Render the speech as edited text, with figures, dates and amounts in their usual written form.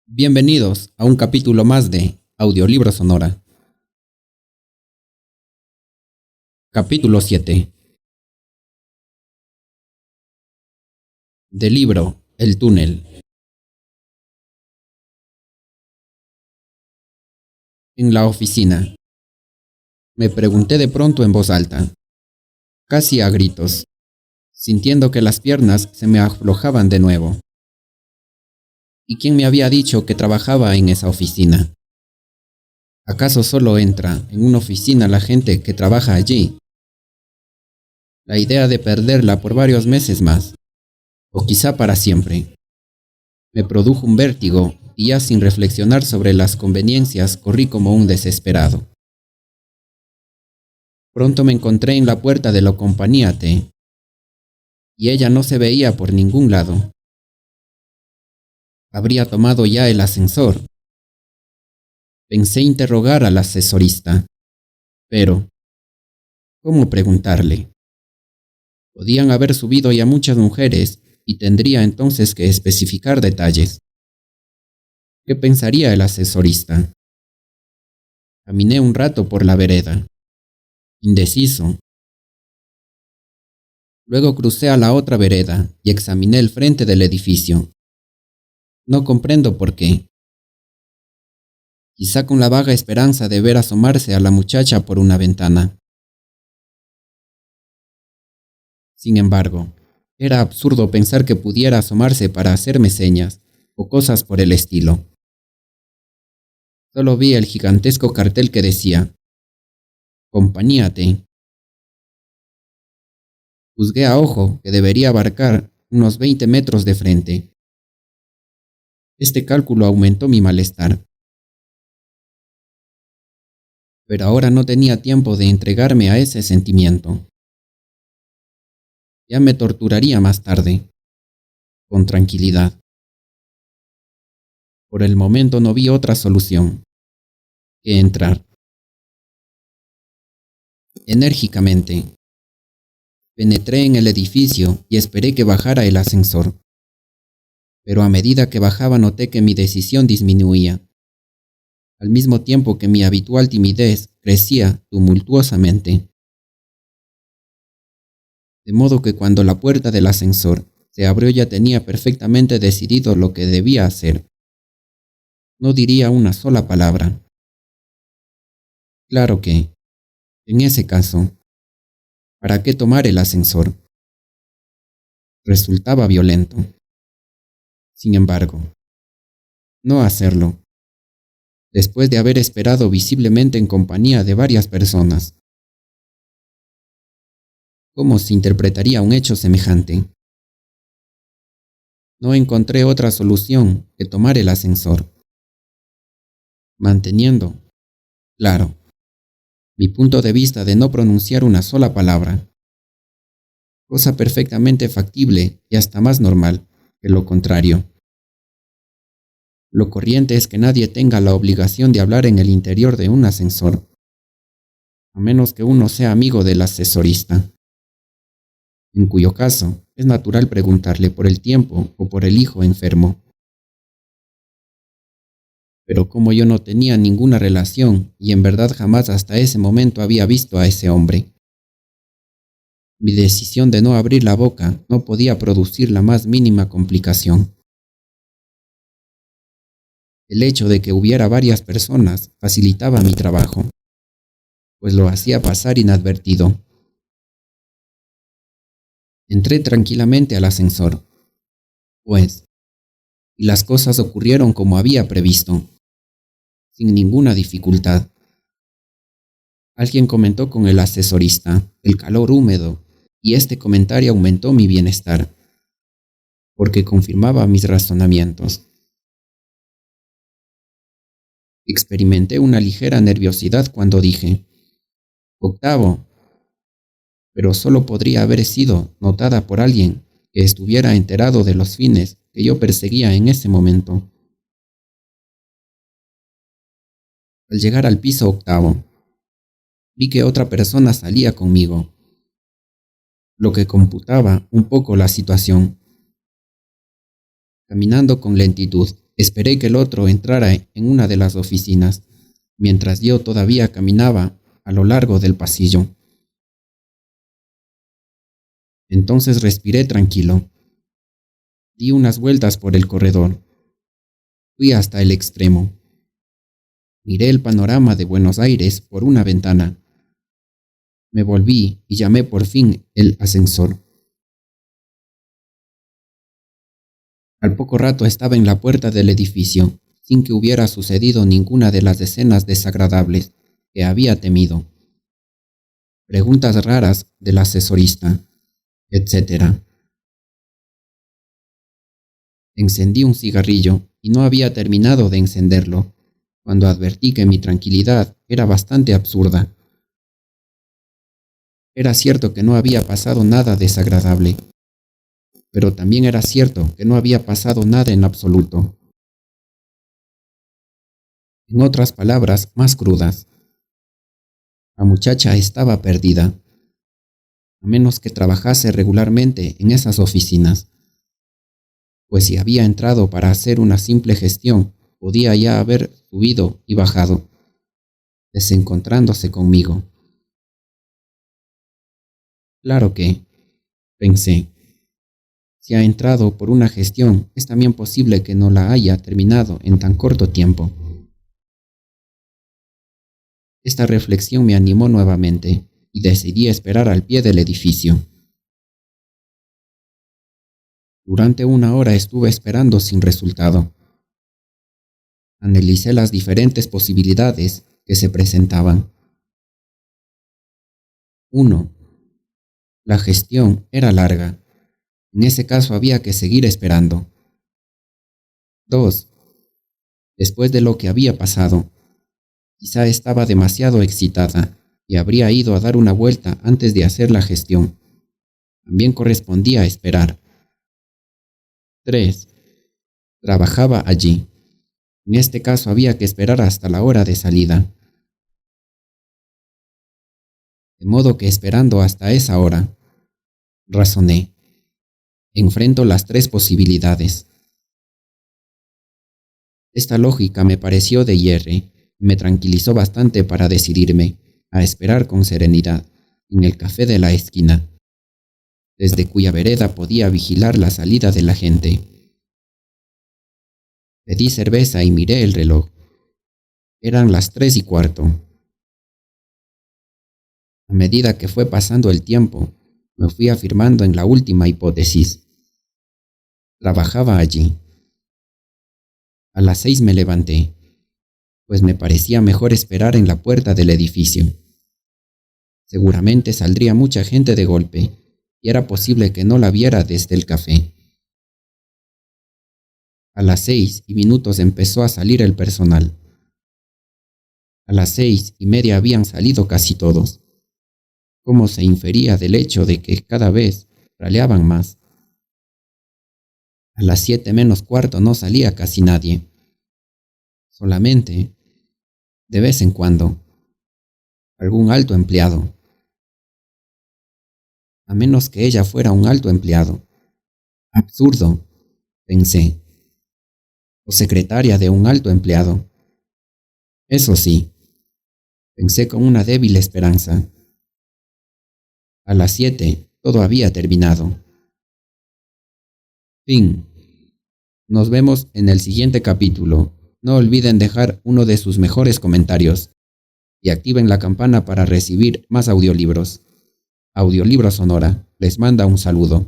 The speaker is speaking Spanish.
Bienvenidos a un capítulo más de Audiolibro Sonora. Capítulo 7. Del libro El túnel. En la oficina. Me pregunté de pronto en voz alta, casi a gritos, sintiendo que las piernas se me aflojaban de nuevo. ¿Y quién me había dicho que trabajaba en esa oficina? ¿Acaso solo entra en una oficina la gente que trabaja allí? La idea de perderla por varios meses más, o quizá para siempre, me produjo un vértigo y ya sin reflexionar sobre las conveniencias corrí como un desesperado. Pronto me encontré en la puerta de la compañía T, y ella no se veía por ningún lado. Habría tomado ya el ascensor. Pensé interrogar al asesorista, pero ¿cómo preguntarle? Podían haber subido ya muchas mujeres y tendría entonces que especificar detalles. ¿Qué pensaría el asesorista? Caminé un rato por la vereda, indeciso. Luego crucé a la otra vereda y examiné el frente del edificio. No comprendo por qué. Quizá con la vaga esperanza de ver asomarse a la muchacha por una ventana. Sin embargo, era absurdo pensar que pudiera asomarse para hacerme señas o cosas por el estilo. Solo vi el gigantesco cartel que decía Compañía T. Juzgué a ojo que debería abarcar unos 20 metros de frente. Este cálculo aumentó mi malestar. Pero ahora no tenía tiempo de entregarme a ese sentimiento. Ya me torturaría más tarde, con tranquilidad. Por el momento no vi otra solución que entrar. Enérgicamente, penetré en el edificio y esperé que bajara el ascensor. Pero a medida que bajaba noté que mi decisión disminuía, al mismo tiempo que mi habitual timidez crecía tumultuosamente. De modo que cuando la puerta del ascensor se abrió ya tenía perfectamente decidido lo que debía hacer. No diría una sola palabra. Claro que, en ese caso, ¿para qué tomar el ascensor? Resultaba violento. Sin embargo, no hacerlo, después de haber esperado visiblemente en compañía de varias personas. ¿Cómo se interpretaría un hecho semejante? No encontré otra solución que tomar el ascensor, manteniendo, claro, mi punto de vista de no pronunciar una sola palabra, cosa perfectamente factible y hasta más normal que lo contrario. Lo corriente es que nadie tenga la obligación de hablar en el interior de un ascensor, a menos que uno sea amigo del asesorista, en cuyo caso es natural preguntarle por el tiempo o por el hijo enfermo. Pero como yo no tenía ninguna relación y en verdad jamás hasta ese momento había visto a ese hombre, mi decisión de no abrir la boca no podía producir la más mínima complicación. El hecho de que hubiera varias personas facilitaba mi trabajo, pues lo hacía pasar inadvertido. Entré tranquilamente al ascensor, pues, y las cosas ocurrieron como había previsto, sin ninguna dificultad. Alguien comentó con el asesorista el calor húmedo, y este comentario aumentó mi bienestar, porque confirmaba mis razonamientos. Experimenté una ligera nerviosidad cuando dije, Octavo, pero solo podría haber sido notada por alguien que estuviera enterado de los fines que yo perseguía en ese momento. Al llegar al piso octavo, vi que otra persona salía conmigo, lo que computaba un poco la situación. Caminando con lentitud, Esperé que el otro entrara en una de las oficinas, mientras yo todavía caminaba a lo largo del pasillo. Entonces respiré tranquilo. Di unas vueltas por el corredor. Fui hasta el extremo. Miré el panorama de Buenos Aires por una ventana. Me volví y llamé por fin el ascensor. Al poco rato estaba en la puerta del edificio, sin que hubiera sucedido ninguna de las escenas desagradables que había temido. Preguntas raras del asesorista, etc. Encendí un cigarrillo y no había terminado de encenderlo, cuando advertí que mi tranquilidad era bastante absurda. Era cierto que no había pasado nada desagradable, pero también era cierto que no había pasado nada en absoluto. En otras palabras más crudas, la muchacha estaba perdida, a menos que trabajase regularmente en esas oficinas, pues si había entrado para hacer una simple gestión, podía ya haber subido y bajado, desencontrándose conmigo. Claro que, pensé, si ha entrado por una gestión, es también posible que no la haya terminado en tan corto tiempo. Esta reflexión me animó nuevamente y decidí esperar al pie del edificio. Durante 1 hora estuve esperando sin resultado. Analicé las diferentes posibilidades que se presentaban. 1. La gestión era larga. En ese caso había que seguir esperando. 2. Después de lo que había pasado, quizá estaba demasiado excitada y habría ido a dar una vuelta antes de hacer la gestión. También correspondía esperar. 3. Trabajaba allí. En este caso había que esperar hasta la hora de salida. De modo que esperando hasta esa hora, razoné, enfrento las 3 posibilidades. Esta lógica me pareció de hierro. Me tranquilizó bastante para decidirme a esperar con serenidad en el café de la esquina, desde cuya vereda podía vigilar la salida de la gente. Pedí cerveza y miré el reloj. Eran las 3:15. A medida que fue pasando el tiempo, me fui afirmando en la última hipótesis. Trabajaba allí. A las 6 me levanté, pues me parecía mejor esperar en la puerta del edificio. Seguramente saldría mucha gente de golpe, y era posible que no la viera desde el café. A las 6:00 empezó a salir el personal. A las 6:30 habían salido casi todos, como se infería del hecho de que cada vez raleaban más. A las 7:45 no salía casi nadie. Solamente, de vez en cuando, algún alto empleado. A menos que ella fuera un alto empleado. Absurdo, pensé. O secretaria de un alto empleado. Eso sí, pensé con una débil esperanza. A las 7 todo había terminado. Fin. Nos vemos en el siguiente capítulo. No olviden dejar uno de sus mejores comentarios y activen la campana para recibir más audiolibros. Audiolibro Sonora les manda un saludo.